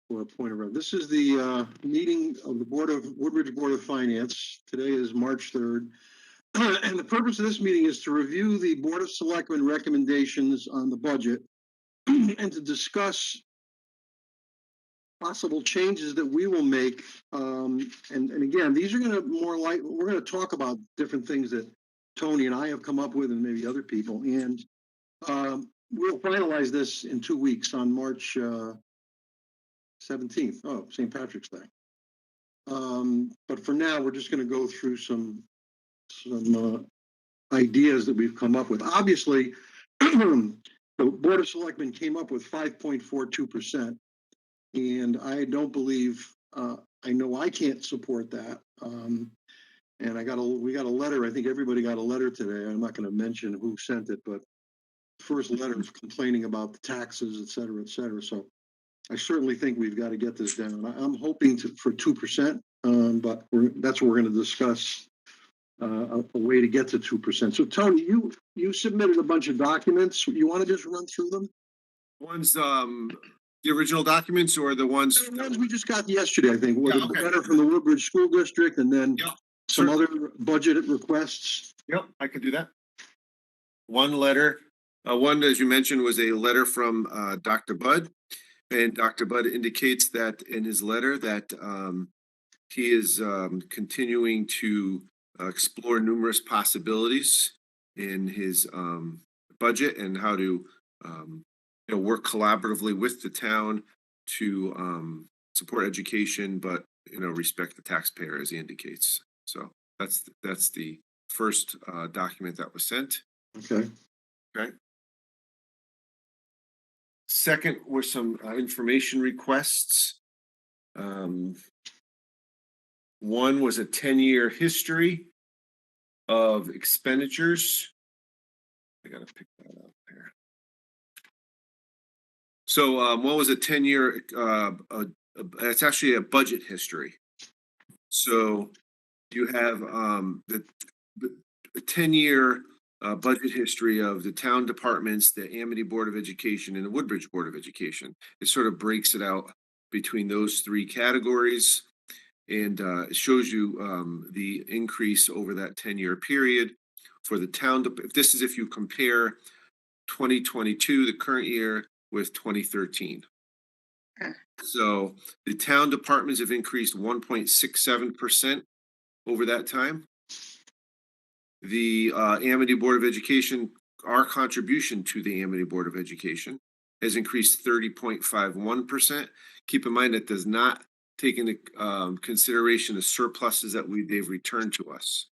for a point of reference. This is the meeting of the Woodbridge Board of Finance. Today is March 3rd. And the purpose of this meeting is to review the Board of Selectmen recommendations on the budget and to discuss possible changes that we will make. And again, these are going to we're going to talk about different things that Tony and I have come up with and maybe other people. And we'll finalize this in 2 weeks on March 17th. Oh, St. Patrick's Day. But for now, we're just going to go through some ideas that we've come up with. Obviously, the Board of Selectmen came up with 5.42%. And I don't believe, I know I can't support that. And we got a letter. I think everybody got a letter today. I'm not going to mention who sent it, but the first letter is complaining about the taxes, et cetera, et cetera. So I certainly think we've got to get this down. I'm hoping for 2%, but that's what we're going to discuss, a way to get to 2%. So Tony, you submitted a bunch of documents. You want to just run through them? One's the original documents or the ones? The ones we just got yesterday, I think, Yeah, the okay. letter from the Woodbridge School District and then some Sure. other budget requests. Yep, I could do that. One letter, one, as you mentioned, was a letter from Dr. Budd. And Dr. Budd indicates that in his letter that he is continuing to explore numerous possibilities in his budget and how to work collaboratively with the town to support education, but respect the taxpayer, as he indicates. So that's the first document that was sent. Okay. Okay. Second were some information requests. One was a 10-year history of expenditures. I gotta pick that up there. So what was a 10-year? It's actually a budget history. So you have the 10-year budget history of the town departments, the Amity Board of Education, and the Woodbridge Board of Education. It sort of breaks it out between those three categories, and it shows you the increase over that 10-year period for the town. This is if you compare 2022, the current year, with 2013. So the town departments have increased 1.67% over that time. The Amity Board of Education, our contribution to the Amity Board of Education has increased 30.51%. Keep in mind that does not take into consideration the surpluses that they've returned to us.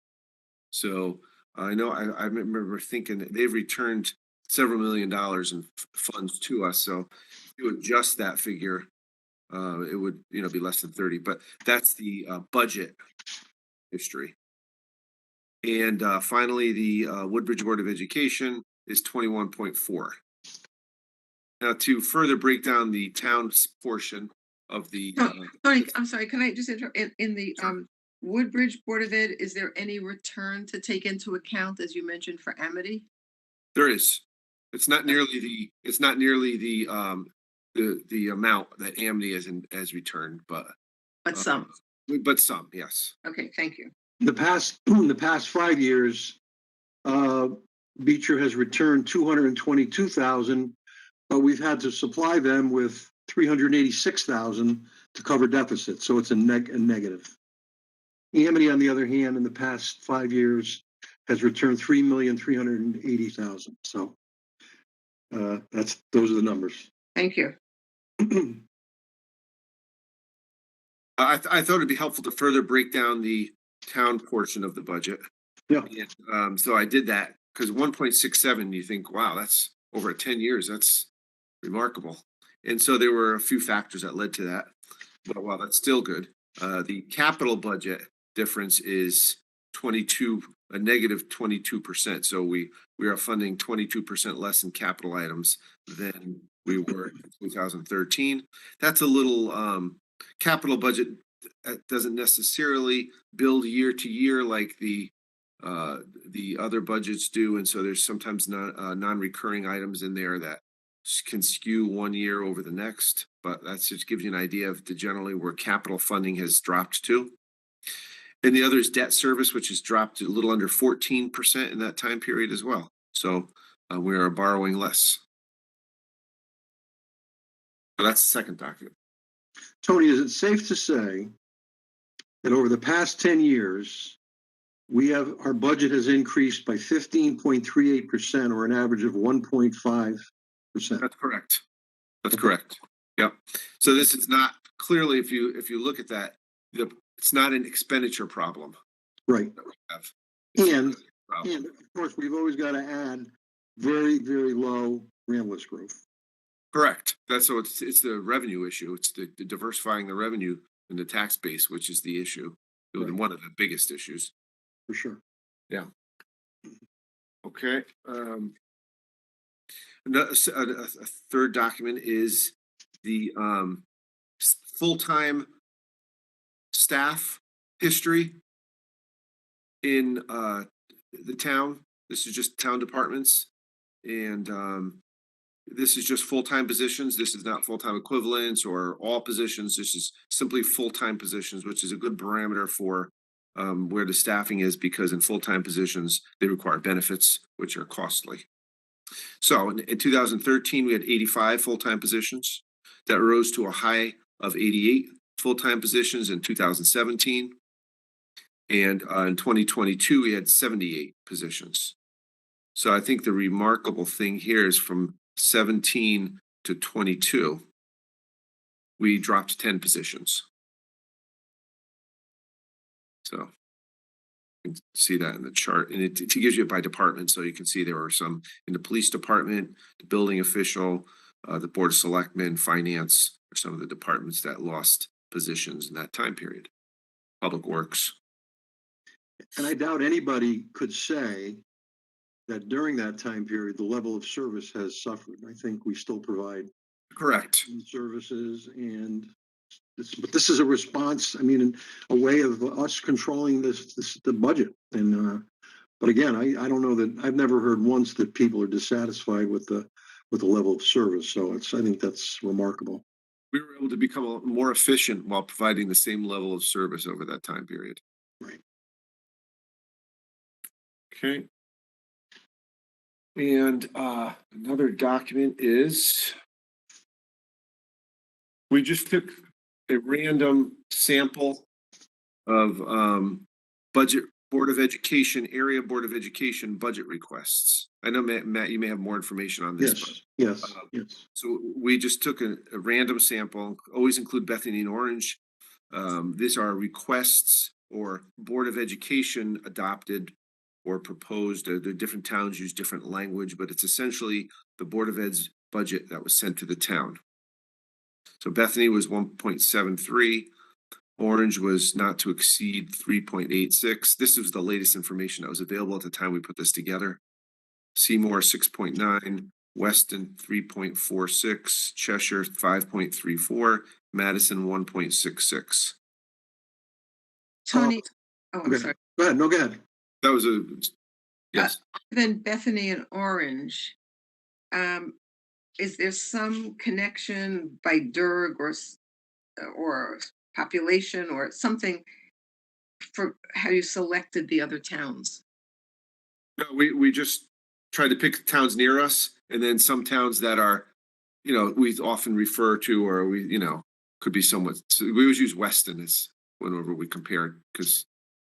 So I know I remember thinking that they've returned several $1 million in funds to us. So if you adjust that figure, it would be less than 30. But that's the budget history. And finally, the Woodbridge Board of Education is 21.4. Now, to further break down the town's portion of the. Tony, I'm sorry. Can I just interrupt? In the Sure. Woodbridge Board of Ed, is there any return to take into account, as you mentioned, for Amity? There is. It's not nearly the. It's not nearly the amount that Amity has returned, but Some. But some, yes. Okay, thank you. The past 5 years, Beecher has returned 222,000, but we've had to supply them with 386,000 to cover deficit. So it's a negative. Amity, on the other hand, in the past 5 years, has returned 3,380,000. So those are the numbers. Thank you. I thought it'd be helpful to further break down the town portion of the budget. Yeah. And, so I did that because 1.67, you think, wow, that's over 10 years. That's remarkable. And so there were a few factors that led to that. But wow, that's still good. The capital budget difference is a negative 22%. So we are funding 22% less in capital items than we were in 2013. That's a little capital budget doesn't necessarily build year to year like the other budgets do, and so there's sometimes non-recurring items in there that can skew one year over the next, but that just gives you an idea of generally where capital funding has dropped to. And the other is debt service, which has dropped to a little under 14% in that time period as well. So we are borrowing less. So that's the second document. Tony, is it safe to say that over the past 10 years, our budget has increased by 15.38%, or an average of 1.5%? That's correct. That's correct. Yep. So this is not clearly, if you look at that, it's not an expenditure problem Right. that we have. And of course, we've always got to add very, very low rambless growth. Correct. That's so it's the revenue issue. It's the diversifying the revenue in the tax base, which is the issue. Right. One of the biggest issues. For sure. Yeah. Okay. A third document is the full-time staff history in the town. This is just town departments, and this is just full-time positions. This is not full-time equivalents or all positions. This is simply full-time positions, which is a good parameter for where the staffing is, because in full-time positions, they require benefits, which are costly. So in 2013, we had 85 full-time positions. That rose to a high of 88 full-time positions in 2017. And in 2022, we had 78 positions. So I think the remarkable thing here is from 17 to 22, we dropped 10 positions. So you can see that in the chart, and it gives you it by department. So you can see there were some in the police department, the building official, the board of selectmen, finance, or some of the departments that lost positions in that time period. Public works. And I doubt anybody could say that during that time period, the level of service has suffered. I think we still provide Correct. services, but this is a response. I mean, a way of us controlling the budget. And but again, I don't know that I've never heard once that people are dissatisfied with the level of service. So I think that's remarkable. We were able to become more efficient while providing the same level of service over that time period. Right. Okay. And another document is, we just took a random sample of budget Board of Education, area Board of Education budget requests. I know, Matt, you may have more information on this. Yes, yes. So we just took a random sample, always include Bethany and Orange. These are requests or Board of Education adopted or proposed. The different towns use different language, but it's essentially the Board of Ed's budget that was sent to the town. So Bethany was 1.73. Orange was not to exceed 3.86. This was the latest information that was available at the time we put this together. Seymour 6.9, Weston 3.46, Cheshire 5.34, Madison 1.66. Tony, oh, I'm Okay. sorry. Go ahead. No, go ahead. That was yes. Then Bethany and Orange, is there some connection by Durg or population or something for how you selected the other towns? No, we just tried to pick towns near us, and then some towns that are, we often refer to, or could be somewhat. So we always use Weston as whenever we compare, because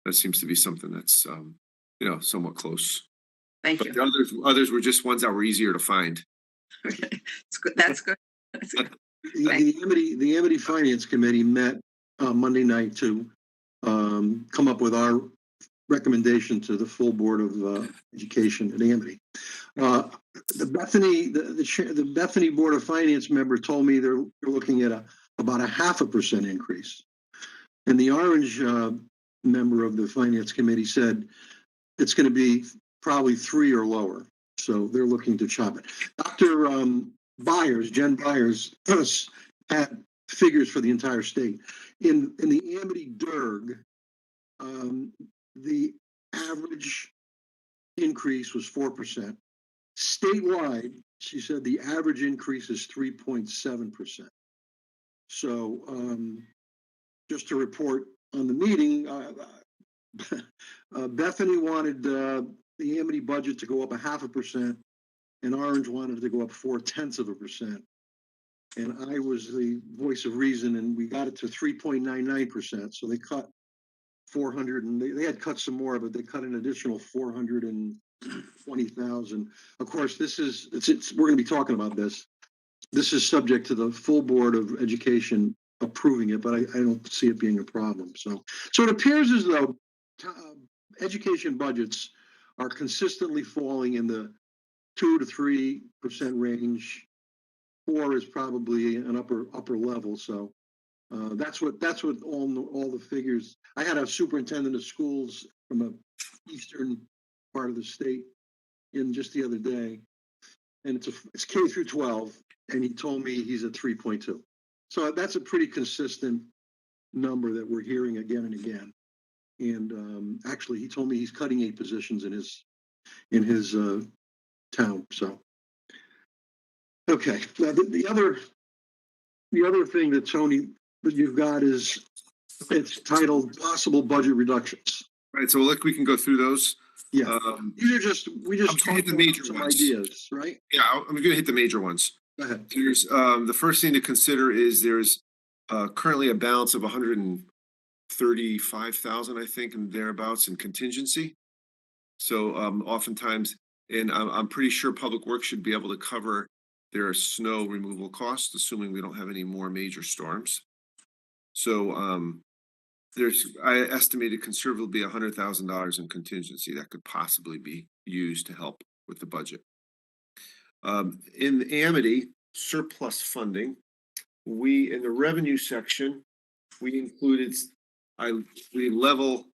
that seems to be something that's somewhat close. Thank But you. the others were just ones that were easier to find. Okay. It's good. That's good. That's good. The Amity Finance Committee met Monday night to come up with our recommendation to the full Board of Education at Amity. The Bethany Board of Finance member told me they're looking at about a 0.5% increase, and the Orange member of the Finance Committee said it's going to be probably 3 or lower. So they're looking to chop it. Dr. Jen Byers, had figures for the entire state. In the Amity Durg, the average increase was 4%. Statewide, she said the average increase is 3.7%. So just to report on the meeting, Bethany wanted the Amity budget to go up 0.5%, and Orange wanted it to go up 0.4%. And I was the voice of reason, and we got it to 3.99%. So they cut 400, and they had cut some more, but they cut an additional 420,000. Of course, we're going to be talking about this. This is subject to the full Board of Education approving it, but I don't see it being a problem. So it appears as though education budgets are consistently falling in the 2 to 3% range. 4 is probably an upper level. So that's what all the figures. I had a superintendent of schools from a eastern part of the state in just the other day, and it's K through 12, and he told me he's at 3.2. So that's a pretty consistent number that we're hearing again and again. And actually, he told me he's cutting 8 positions in his town. So okay, now the other thing that Tony that you've got is it's titled possible budget reductions. Right, so we can go through those. Yeah, these are we just I'm gonna hit talked the about major some ones. ideas, right? Yeah, I'm gonna hit the major ones. Go ahead. There's the first thing to consider is there's currently a balance of 135,000, I think, and thereabouts in contingency. So oftentimes, and I'm pretty sure Public Works should be able to cover their snow removal costs, assuming we don't have any more major storms. So I estimated conservatively $100,000 in contingency that could possibly be used to help with the budget. In Amity surplus funding, we in the revenue section we included we leveled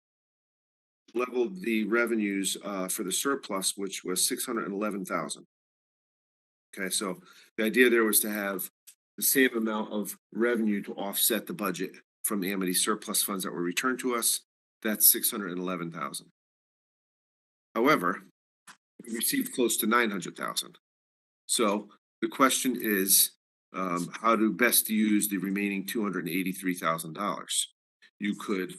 the revenues for the surplus, which was 611,000. Okay, so the idea there was to have the same amount of revenue to offset the budget from Amity surplus funds that were returned to us. That's 611,000. However, we received close to 900,000. So the question is, how to best use the remaining $283,000? You could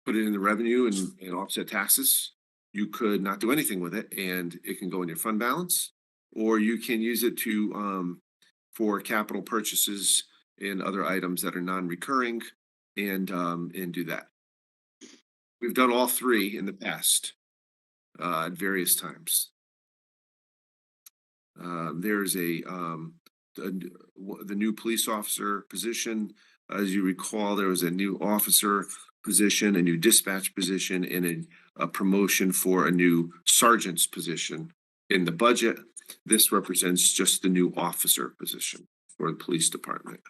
put it in the revenue and offset taxes. You could not do anything with it, and it can go in your fund balance, or you can use it to for capital purchases and other items that are non-recurring, and do that. We've done all three in the past at various times. There's the new police officer position. As you recall, there was a new officer position, a new dispatch position, and a promotion for a new sergeant's position in the budget. This represents just the new officer position for the police department.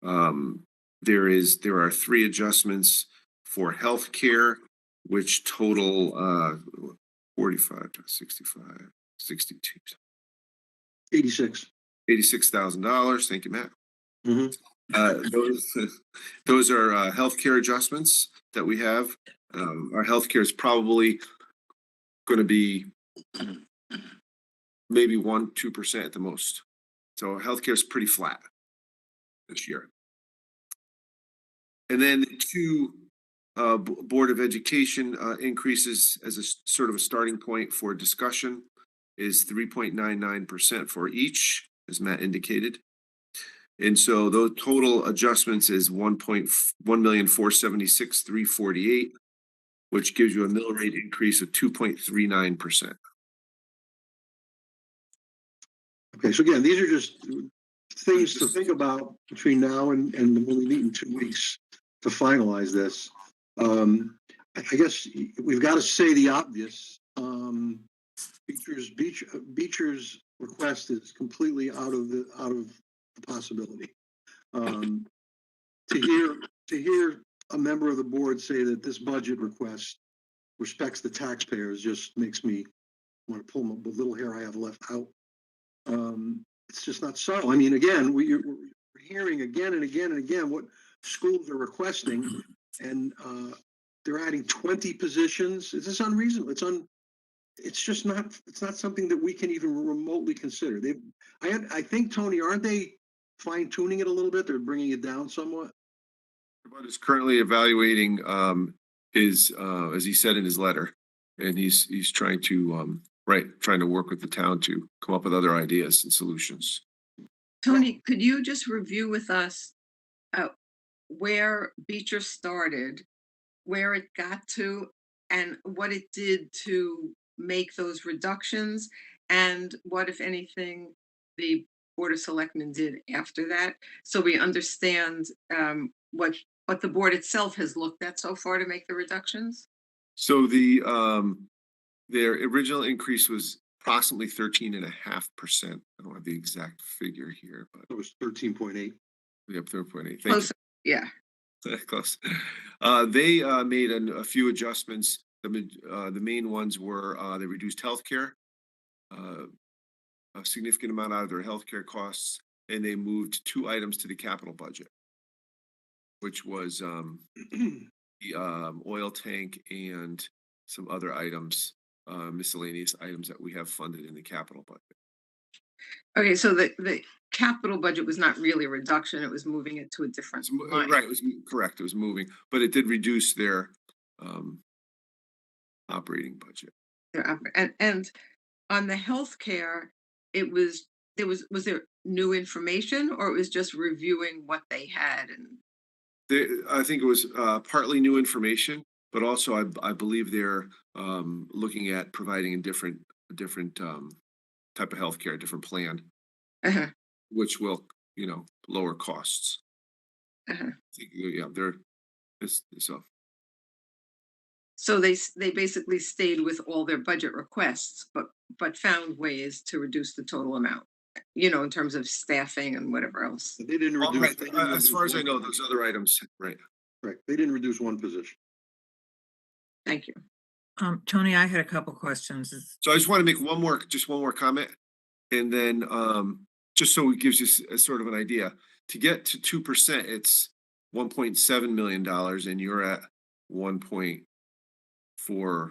There are 3 adjustments for healthcare, which total 45, 65, 62. 86. $86,000. Thank you, Matt. Mm-hmm. Those are healthcare adjustments that we have. Our healthcare is probably going to be maybe 1-2% at the most. So healthcare is pretty flat this year. And then 2 Board of Education increases as a sort of a starting point for discussion is 3.99% for each, as Matt indicated. And so the total adjustments is 1,476,348, which gives you a mill rate increase of 2.39%. Okay, so again, these are just things to think about between now and when we meet in 2 weeks to finalize this. I guess we've got to say the obvious. Beecher's request is completely out of the possibility. To hear a member of the board say that this budget request respects the taxpayers just makes me want to pull the little hair I have left out. It's just not so. I mean, again, we're hearing again and again and again what schools are requesting, and they're adding 20 positions. Is this unreasonable? it's just not, it's not something that we can even remotely consider. I think, Tony, aren't they fine tuning it a little bit? They're bringing it down somewhat. But is currently evaluating his as he said in his letter, and he's trying to trying to work with the town to come up with other ideas and solutions. Tony, could you just review with us uh, where Beecher started, where it got to, and what it did to make those reductions, and what, if anything, the Board of Selectmen did after that, so we understand what the board itself has looked at so far to make the reductions? So their original increase was approximately 13.5%. I don't have the exact figure here, but It was 13.8. we have 3.8. Thank you. Close, yeah. Close. They made a few adjustments. The main ones were they reduced healthcare, uh, a significant amount out of their healthcare costs, and they moved two items to the capital budget, which was the oil tank and some other items, miscellaneous items that we have funded in the capital budget. Okay, so the capital budget was not really a reduction, it was moving it to a different line. Right, it was correct. It was moving, but it did reduce their um, operating budget. Yeah, and on the healthcare, it was was there new information, or it was just reviewing what they had? And I think it was partly new information, but also I believe they're looking at providing a different type of healthcare, a different plan, uh-huh, which will lower costs. uh-huh. Yeah, they're so So they basically stayed with all their budget requests, but found ways to reduce the total amount, in terms of staffing and whatever else. They didn't all reduce. right. They didn't As reduce far as I one know, position. those other items, right? Right. They didn't reduce one position. Thank you. Tony, I had a couple questions. So I just want to make just one more comment, and then just so it gives you a sort of an idea. To get to 2%, it's $1.7 million, and you're at 1.4.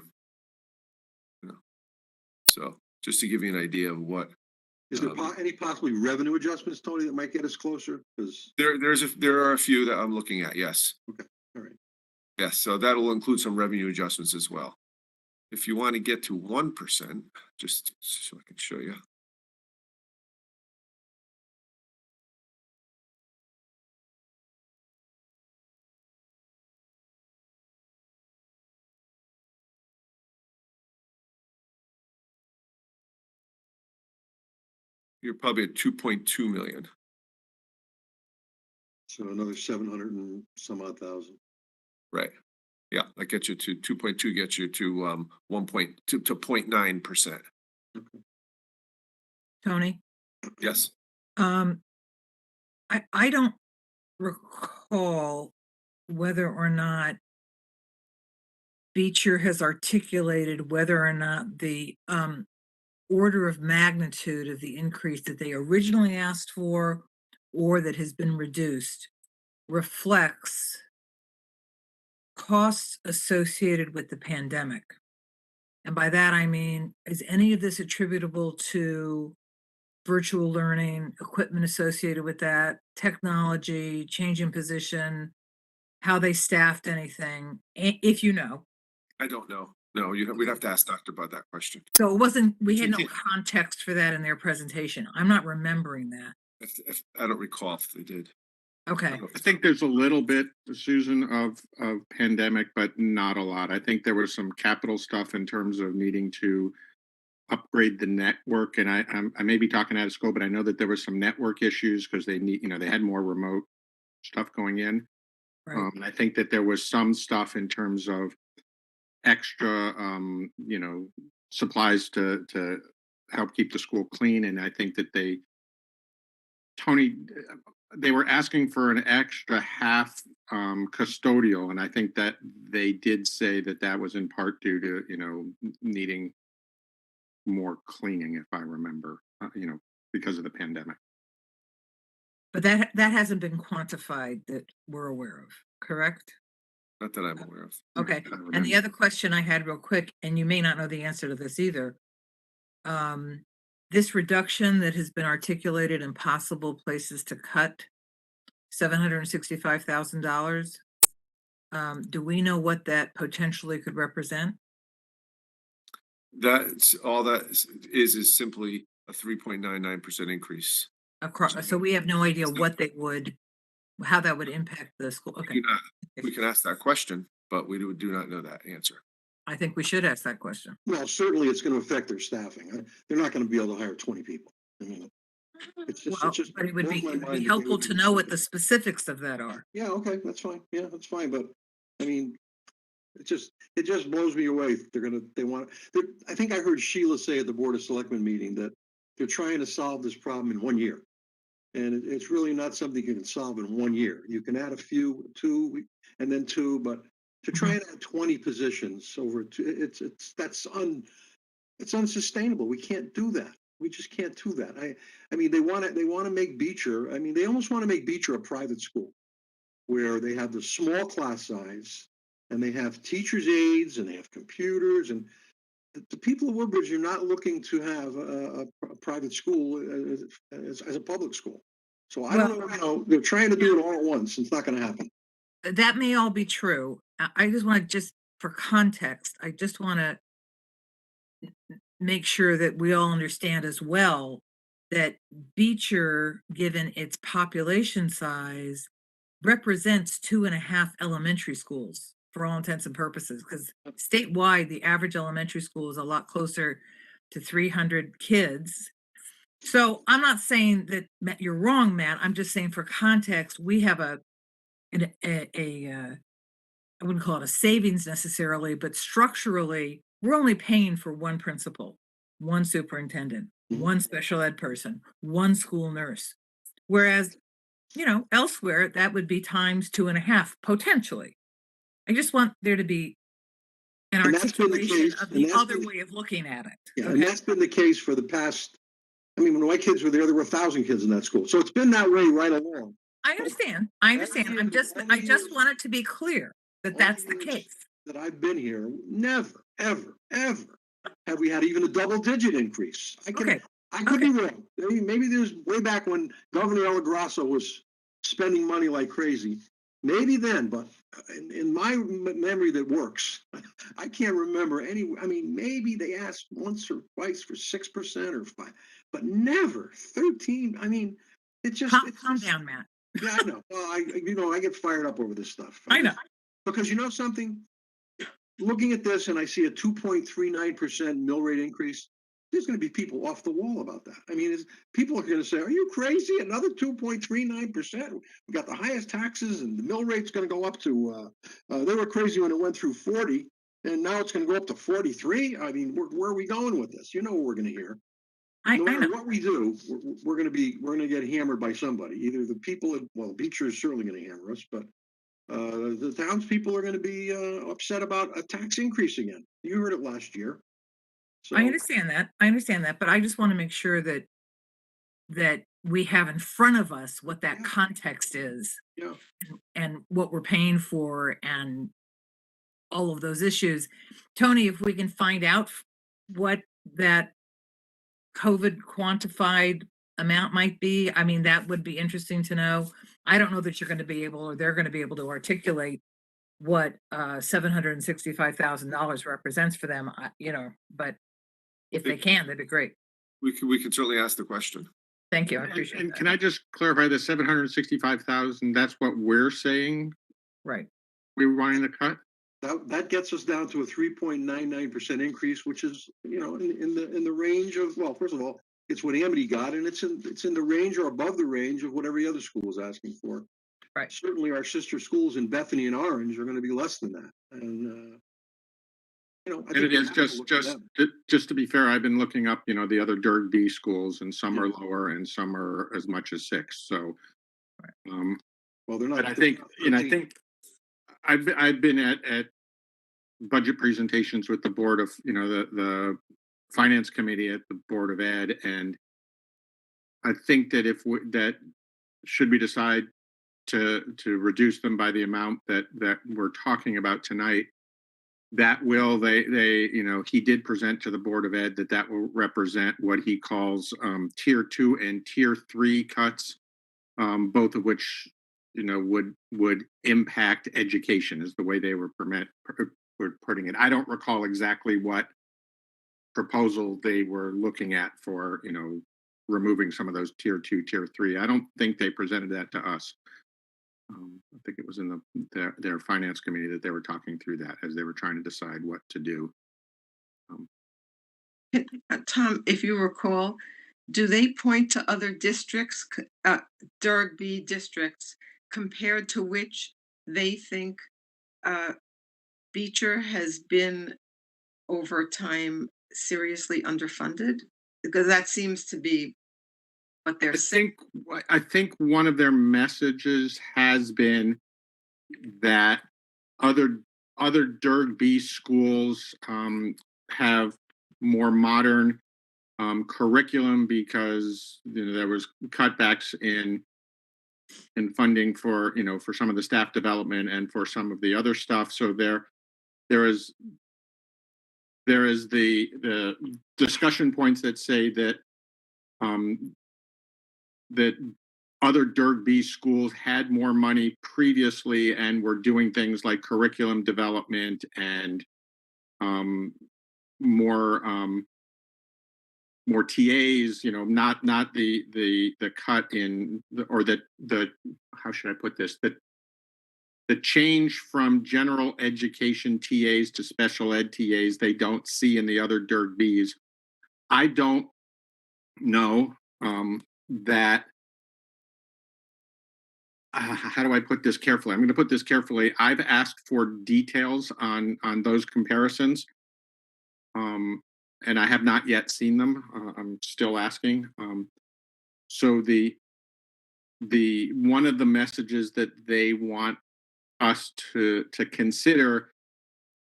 So just to give you an idea of what Is there any possibly revenue adjustments, Tony, that might get us closer? Because there are a few that I'm looking at. Yes, all right. yes. So that'll include some revenue adjustments as well. If you want to get to 1%, just so I can show you. You're probably at 2.2 million. So another 700 and some odd thousand. Right. Yeah, that gets you to 2.2, gets you to 1.2 to 0.9%. Tony, Yes. um, I don't recall whether or not Beecher has articulated whether or not the order of magnitude of the increase that they originally asked for or that has been reduced reflects costs associated with the pandemic. And by that I mean, is any of this attributable to virtual learning, equipment associated with that, technology, change in position, how they staffed anything, if you know? I don't know. No, we'd have to ask Doctor about that question. So it wasn't, we had no can't- context for that in their presentation. I'm not remembering that. If I don't recall if they did. Okay. I think there's a little bit, Susan, of pandemic, but not a lot. I think there was some capital stuff in terms of needing to upgrade the network, and I may be talking out of school, but I know that there was some network issues because they had more remote stuff going in. Right. And I think that there was some stuff in terms of extra, supplies to help keep the school clean, and I think that Tony, they were asking for an extra half custodial, and I think that they did say that that was in part due to needing more cleaning, if I remember, because of the pandemic. But that hasn't been quantified that we're aware of, correct? Not that I'm aware of. Okay, I would and the then- other question I had real quick, and you may not know the answer to this either. This reduction that has been articulated in possible places to cut $765,000. Do we know what that potentially could represent? That's all that is simply a 3.99% increase. Across, so we have no idea what they would, how that would impact the school. Okay, You know, we can ask that question, but we do not know that answer. I think we should ask that question. Well, certainly it's going to affect their staffing. They're not going to be able to hire 20 people. I mean, Well, it just but it would blows be, my it would mind be that they helpful would to do know what something. the specifics of that are. Yeah, okay, that's fine. Yeah, that's fine. But I mean, it just blows me away. I think I heard Sheila say at the Board of Selectmen meeting that they're trying to solve this problem in 1 year. And it's really not something you can solve in 1 year. You can add a few, two, and then two, but to try and add 20 positions over two, it's unsustainable. We can't do that. We just can't do that. I mean, they want to make Beecher. I mean, they almost want to make Beecher a private school where they have the small class size and they have teachers' aides and they have computers, and the people of Woodbridge are not looking to have a private school as a public school. So I don't know, they're trying to do it all at once. It's not going to happen. That may all be true. I just want to, just for context, I just want to make sure that we all understand as well that Beecher, given its population size, represents 2.5 elementary schools for all intents and purposes, because statewide, the average elementary school is a lot closer to 300 kids. So I'm not saying that you're wrong, Matt. I'm just saying for context, we have I wouldn't call it a savings necessarily, but structurally, we're only paying for one principal, one superintendent, one special ed person, one school nurse. Whereas, elsewhere, that would be times 2.5 potentially. I just want there to be an And that's been the articulation case, of and the that's other been- way of looking at it. Yeah, and Okay? that's been the case for the past. I mean, when my kids were there were 1,000 kids in that school, so it's been that way right along. I understand. I understand. All I the just years- want it to be clear that all that's the years case. That I've been here, never, ever, ever have we had even a double-digit increase. Okay. I could be wrong. Maybe there's way back when Governor Elagrasso was spending money like crazy. Maybe then, but in my memory that works, I can't remember any. I mean, maybe they asked once or twice for 6% or 5%, but never 13. I mean, it's Calm down, Matt. Yeah, I know. Well, I get fired up over this stuff. I know. Because you know something? Looking at this and I see a 2.39% mill rate increase, there's going to be people off the wall about that. I mean, people are going to say, are you crazy? Another 2.39%. We got the highest taxes and the mill rate's going to go up to, they were crazy when it went through 40 and now it's going to go up to 43. I mean, where are we going with this? You know what we're going to hear. I No matter know. what we do, we're going to get hammered by somebody. Either the people, Beecher is certainly going to hammer us, but the townspeople are going to be upset about a tax increase again. You heard it last year. So, I understand that. But I just want to make sure that we have in front of us what that Yeah. context is yeah, and what we're paying for and all of those issues. Tony, if we can find out what that COVID quantified amount might be, I mean, that would be interesting to know. I don't know that you're going to be able, or they're going to be able to articulate what $765,000 represents for them, but if they can, that'd be great. We can certainly ask the question. Thank you. I appreciate And that. can I just clarify the 765,000, that's what we're saying Right. we're wanting to cut? that gets us down to a 3.99% increase, which is in the range of, well, first of all, it's what Amity got, and it's in the range or above the range of what every other school is asking for. Right. Certainly, our sister schools in Bethany and Orange are going to be less than that, and I And think it we is have to look at them. just to be fair, I've been looking up, the other Derg D schools, and some are lower and some are as much as 6. So, Well, they're not. but I think, I've been at budget presentations with the board of, the finance committee at the Board of Ed, and I think that should we decide to reduce them by the amount that we're talking about tonight, that will, he did present to the Board of Ed that will represent what he calls tier 2 and tier 3 cuts, both of which, would impact education, is the way they were putting it. I don't recall exactly what proposal they were looking at for, removing some of those tier 2, tier 3. I don't think they presented that to us. I think it was in their finance committee that they were talking through that as they were trying to decide what to do. Tom, if you recall, do they point to other districts, Durg B districts, compared to which they think Beecher has been over time seriously underfunded? Because that seems to be what they're saying. I think one of their messages has been that other Durg B schools have more modern curriculum because there was cutbacks in funding for for some of the staff development and for some of the other stuff. So there is the discussion points that say that that other Durg B schools had more money previously and were doing things like curriculum development and more more TAs, not the cut in or the how should I put this, the change from general education TAs to special ed TAs they don't see in the other Durg Bs. I don't know that. How do I put this carefully? I'm going to put this carefully. I've asked for details on those comparisons, and I have not yet seen them. I'm still asking. So the one of the messages that they want us to consider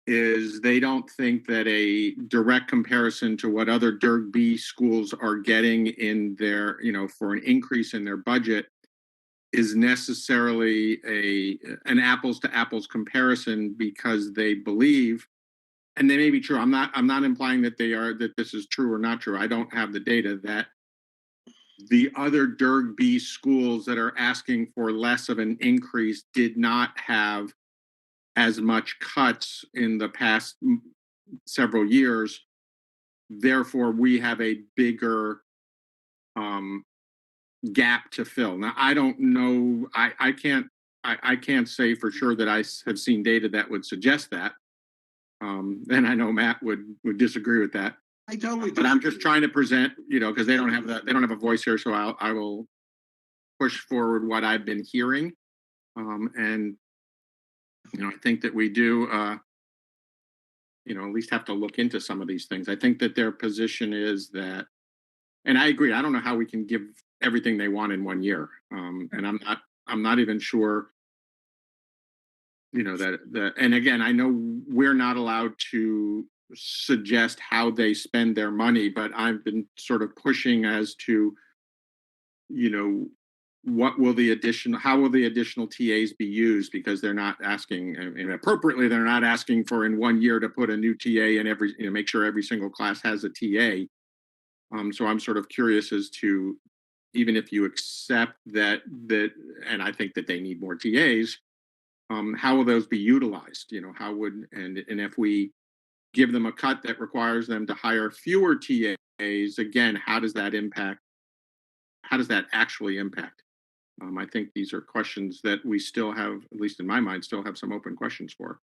is they don't think that a direct comparison to what other Durg B schools are getting in their, for an increase in their budget is necessarily an apples to apples comparison, because they believe, and they may be true. I'm not implying that that this is true or not true. I don't have the data, that the other Durg B schools that are asking for less of an increase did not have as much cuts in the past several years. Therefore, we have a bigger gap to fill. Now, I don't know. I can't say for sure that I have seen data that would suggest that. And I know Matt would disagree with that. I totally. But I'm just trying to present, because they don't have a voice here, so I will push forward what I've been hearing. And I think that we do at least have to look into some of these things. I think that their position is that, and I agree, I don't know how we can give everything they want in 1 year. And I'm not even sure, and again, I know we're not allowed to suggest how they spend their money, but I've been sort of pushing as to, how will the additional TAs be used, because they're not asking, and appropriately, they're not asking for in 1 year to put a new TA in every, make sure every single class has a TA. So I'm sort of curious as to, even if you accept that, and I think that they need more TAs, how will those be utilized? How would, and if we give them a cut that requires them to hire fewer TAs, again, how does that actually impact? I think these are questions that we still have, at least in my mind, still have some open questions for.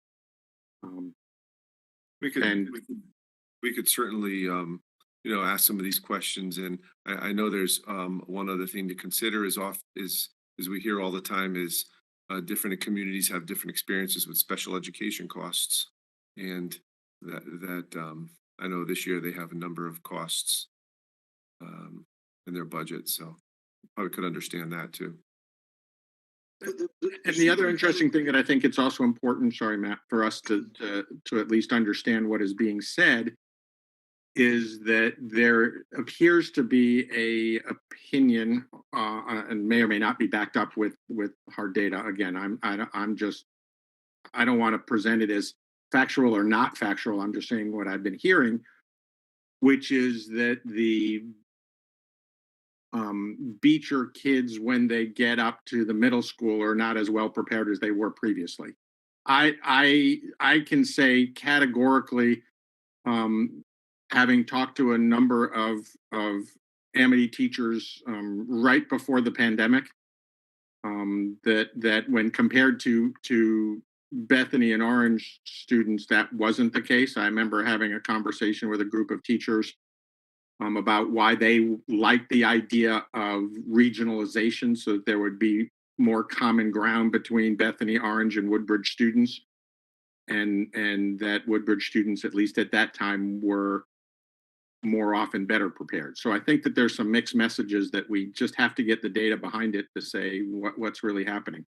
We could certainly ask some of these questions, and I know there's one other thing to consider is as we hear all the time, is different communities have different experiences with special education costs, and that I know this year they have a number of costs in their budget, so probably could understand that too. And the other interesting thing that I think it's also important, sorry, Matt, for us to at least understand what is being said, is that there appears to be a opinion, and may or may not be backed up with hard data. Again, I don't want to present it as factual or not factual. I'm just saying what I've been hearing, which is that the Beecher kids, when they get up to the middle school, are not as well prepared as they were previously. I can say categorically, having talked to a number of Amity teachers right before the pandemic, that when compared to Bethany and Orange students, that wasn't the case. I remember having a conversation with a group of teachers about why they liked the idea of regionalization, so that there would be more common ground between Bethany, Orange, and Woodbridge students, and that Woodbridge students, at least at that time, were more often better prepared. So I think that there's some mixed messages that we just have to get the data behind it to say what's really happening.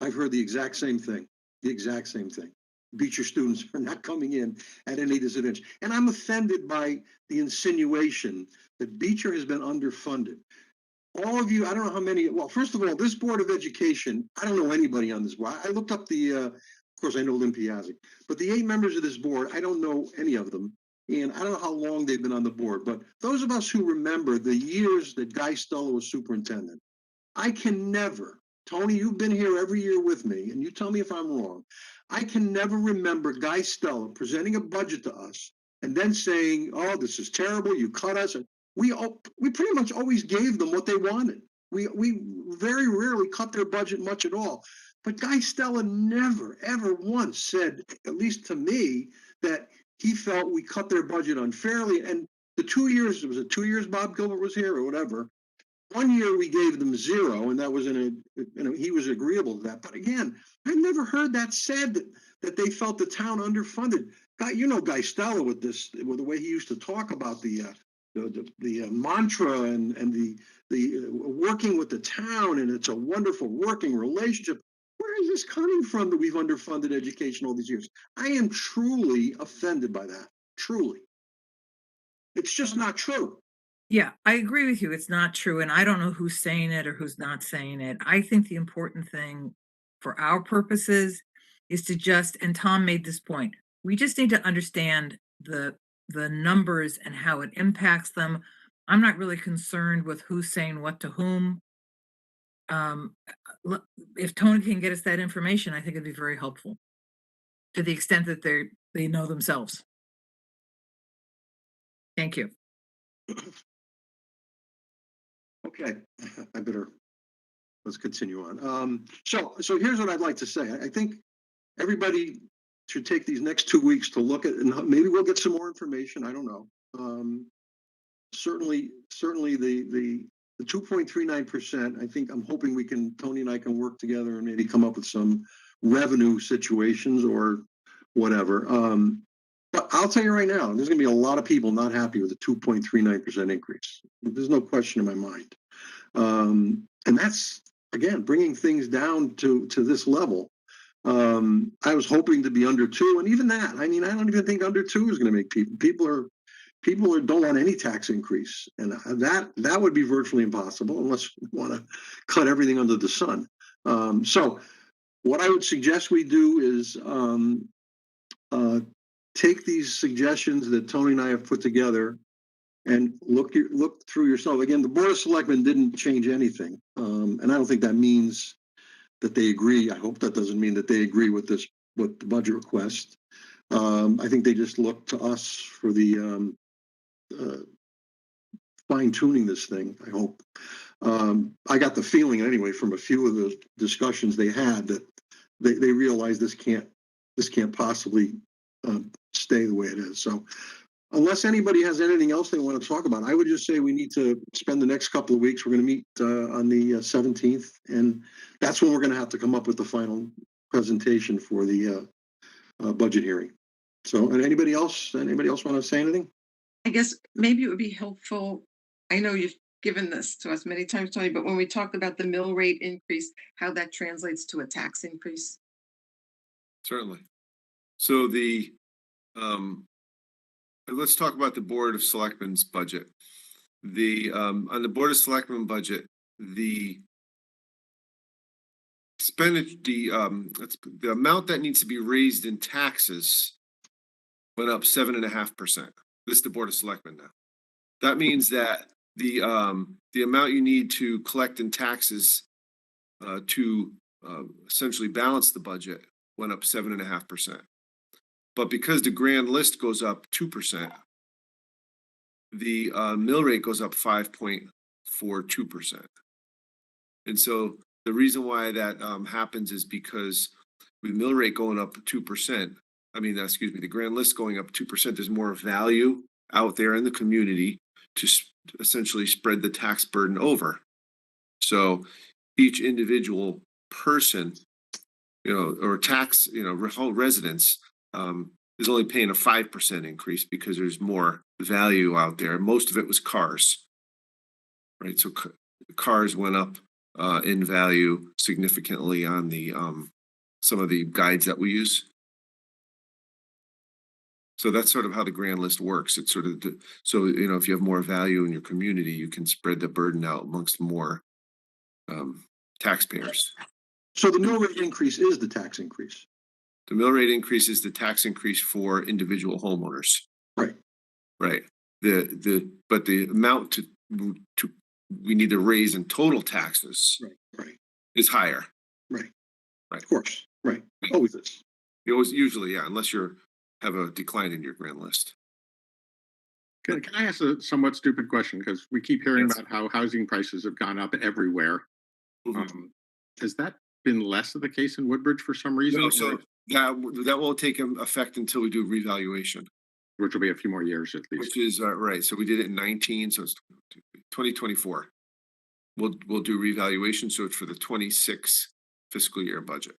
I've heard the exact same thing, the exact same thing. Beecher students are not coming in at any disadvantage. And I'm offended by the insinuation that Beecher has been underfunded. All of you, I don't know how many, well, first of all, this Board of Education, I don't know anybody on this board. I looked up of course, I know Limpiazzi, but the 8 members of this board, I don't know any of them. And I don't know how long they've been on the board, but those of us who remember the years that Guy Stella was superintendent, I can never, Tony, you've been here every year with me, and you tell me if I'm wrong. I can never remember Guy Stella presenting a budget to us and then saying, "Oh, this is terrible. You cut us." And we pretty much always gave them what they wanted. We very rarely cut their budget much at all. But Guy Stella never, ever once said, at least to me, that he felt we cut their budget unfairly. And the 2 years, was it 2 years Bob Gilbert was here or whatever? 1 year we gave them 0, and that was he was agreeable to that. But again, I never heard that said that they felt the town underfunded. Guy Stella with the way he used to talk about the mantra and the working with the town, and it's a wonderful working relationship. Where is this coming from that we've underfunded education all these years? I am truly offended by that. Truly. It's just not true. Yeah, I agree with you. It's not true. And I don't know who's saying it or who's not saying it. I think the important thing for our purposes is to just, and Tom made this point, we just need to understand the numbers and how it impacts them. I'm not really concerned with who's saying what to whom. If Tony can get us that information, I think it'd be very helpful to the extent that they know themselves. Thank you. Okay, let's continue on. So here's what I'd like to say. I think everybody should take these next 2 weeks to look at, and maybe we'll get some more information. I don't know. Certainly the 2.39%, I think I'm hoping Tony and I can work together and maybe come up with some revenue situations or whatever. But I'll tell you right now, there's going to be a lot of people not happy with the 2.39% increase. There's no question in my mind. And that's, again, bringing things down to this level. I was hoping to be under 2, and even that, I mean, I don't even think under 2 is going to make people don't want any tax increase, and that would be virtually impossible unless we want to cut everything under the sun. So what I would suggest we do is take these suggestions that Tony and I have put together and look through yourself. Again, the Board of Selectmen didn't change anything, and I don't think that means that they agree. I hope that doesn't mean that they agree with the budget request. I think they just look to us for the fine tuning this thing. I hope. I got the feeling anyway from a few of the discussions they had that they realize this can't possibly stay the way it is. So unless anybody has anything else they want to talk about, I would just say we need to spend the next couple of weeks. We're going to meet on the 17th, and that's when we're going to have to come up with the final presentation for the budget hearing. So, and anybody else want to say anything? I guess maybe it would be helpful. I know you've given this to us many times, Tony, but when we talked about the mill rate increase, how that translates to a tax increase. Certainly. So let's talk about the Board of Selectmen's budget. On the Board of Selectmen budget, the the amount that needs to be raised in taxes went up 7.5%. This is the Board of Selectmen now. That means that the amount you need to collect in taxes to essentially balance the budget went up 7.5%. But because the grand list goes up 2%, the mill rate goes up 5.42%. And so the reason why that happens is because with mill rate going up 2%, the grand list going up 2%, there's more value out there in the community to essentially spread the tax burden over. So each individual person, or tax, whole residents, is only paying a 5% increase because there's more value out there. Most of it was cars, right? So cars went up in value significantly on the some of the guides that we use. So that's sort of how the grand list works. It's sort of if you have more value in your community, you can spread the burden out amongst more taxpayers. So the mill rate increase is the tax increase. The mill rate increase is the tax increase for individual homeowners. Right. Right. But the amount to we need to raise in total taxes Right. is higher. Right. Right. Of course. Right. Always is. It was usually, unless you have a decline in your grand list. Can I ask a somewhat stupid question? Because we keep hearing Yes. about how housing prices have gone up everywhere. Mhm. Has that been less of the case in Woodbridge for some reason? No, so that won't take effect until we do revaluation, Which will be a few more years at least. which is right. So we did it in 19, so it's 2024. We'll do revaluation, so it's for the 26 fiscal year budget.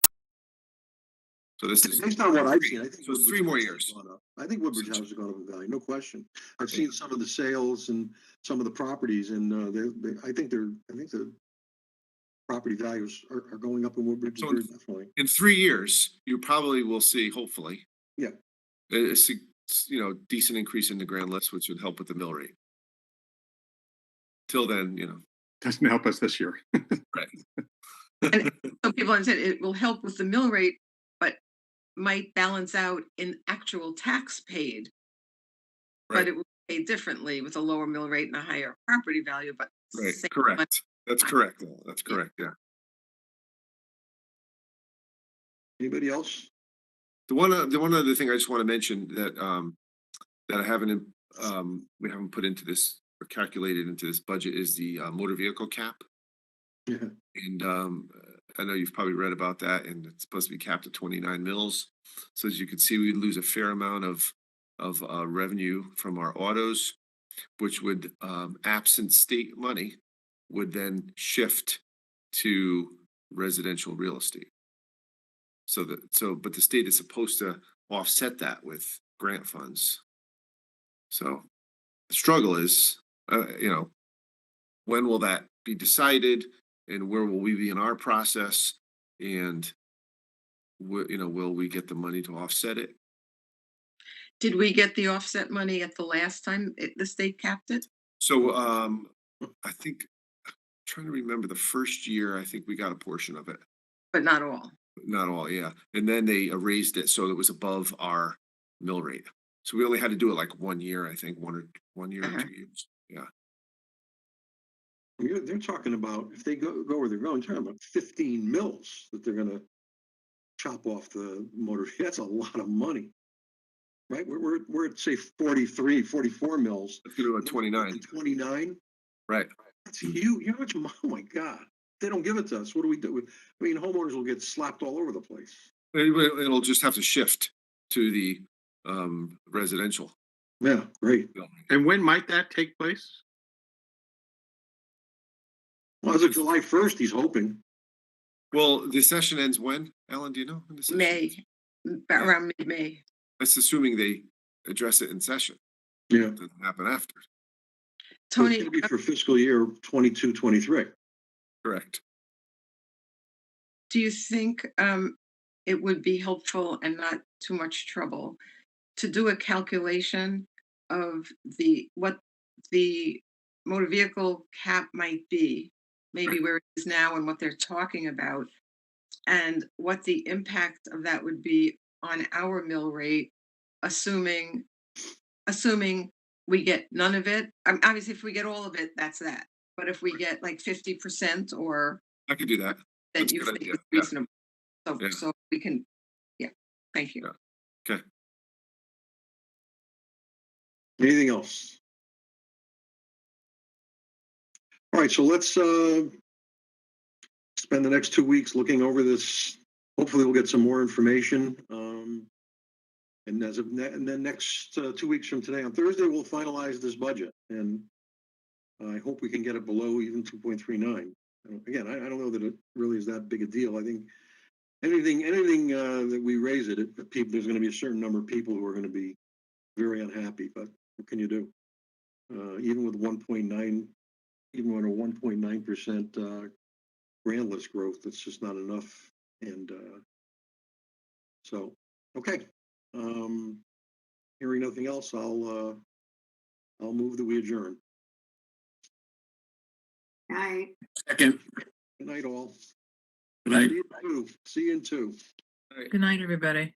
So this is Based on what I've seen, I think So it's Woodbridge 3 more houses years. have gone up. I think Woodbridge houses have gone up in value, no question. I've Yeah. seen some of the sales and some of the properties, and I think the property values are going up in Woodbridge So very definitely. in 3 years, you probably will see, hopefully, Yeah. a decent increase in the grand list, which would help with the mill rate. Till then, Doesn't help us this year. So people have said it will help with the mill rate, but might balance out in actual tax paid. But Right. it will be paid differently with a lower mill rate and a higher property value, but Right, same correct. money. That's correct. That's correct, yeah. Anybody else? The one other thing I just want to mention that that I haven't we haven't put into this or calculated into this budget is the motor vehicle cap. Yeah. And I know you've probably read about that, and it's supposed to be capped at 29 mils. So as you can see, we lose a fair amount of revenue from our autos, which would, absent state money, would then shift to residential real estate. But the state is supposed to offset that with grant funds. So the struggle is, when will that be decided, and where will we be in our process, and will we get the money to offset it? Did we get the offset money at the last time the state capped it? So I think, I'm trying to remember, the first year I think we got a portion of it. But not all. Not all, yeah. And then they raised it so it was above our mill rate. So we only had to do it like 1 year, I think, 1 year or Uh-huh. 2 years. Yeah. They're talking about, if they go where they're going, talking about 15 mils that they're gonna chop off the motor. That's a lot of money. Right? We're at, say, 43, 44 mils. Let's go to 29. 29. Right. That's huge. You know how much, oh my God. They don't give it to us. What do we do? I mean, homeowners will get slapped all over the place. It'll just have to shift to the residential. Yeah, great. And when might that take place? Well, as of July 1st, he's hoping. Well, the session ends when? Alan, do you know when the session May, ends? around mid-May. That's assuming they address it in session. Yeah. It doesn't happen after. So it's Tony, gonna be for fiscal year 22, 23. Correct. do you think it would be helpful and not too much trouble to do a calculation of what the motor vehicle cap might be, maybe where it is now and what they're talking about, and what the impact of that would be on our mill rate, assuming we get none of it. Obviously, if we get all of it, that's that. But if we get like 50% or I could do that. then That's a you good think idea. it's Yeah. reasonable. So, Yeah. so we can, yeah, thank you. Yeah. Okay. Anything else? All right, so let's spend the next 2 weeks looking over this. Hopefully we'll get some more information. And and then next 2 weeks from today, on Thursday, we'll finalize this budget. And I hope we can get it below even 2.39. Again, I don't know that it really is that big a deal. I think anything that we raise it, there's going to be a certain number of people who are going to be very unhappy. But what can you do? Even with 1.9, even with a 1.9% grand list growth, that's just not enough. And so, okay. Hearing nothing else, I'll move that we adjourn. Night. Second. Good night, all. Good night. See you in two. Good night, everybody.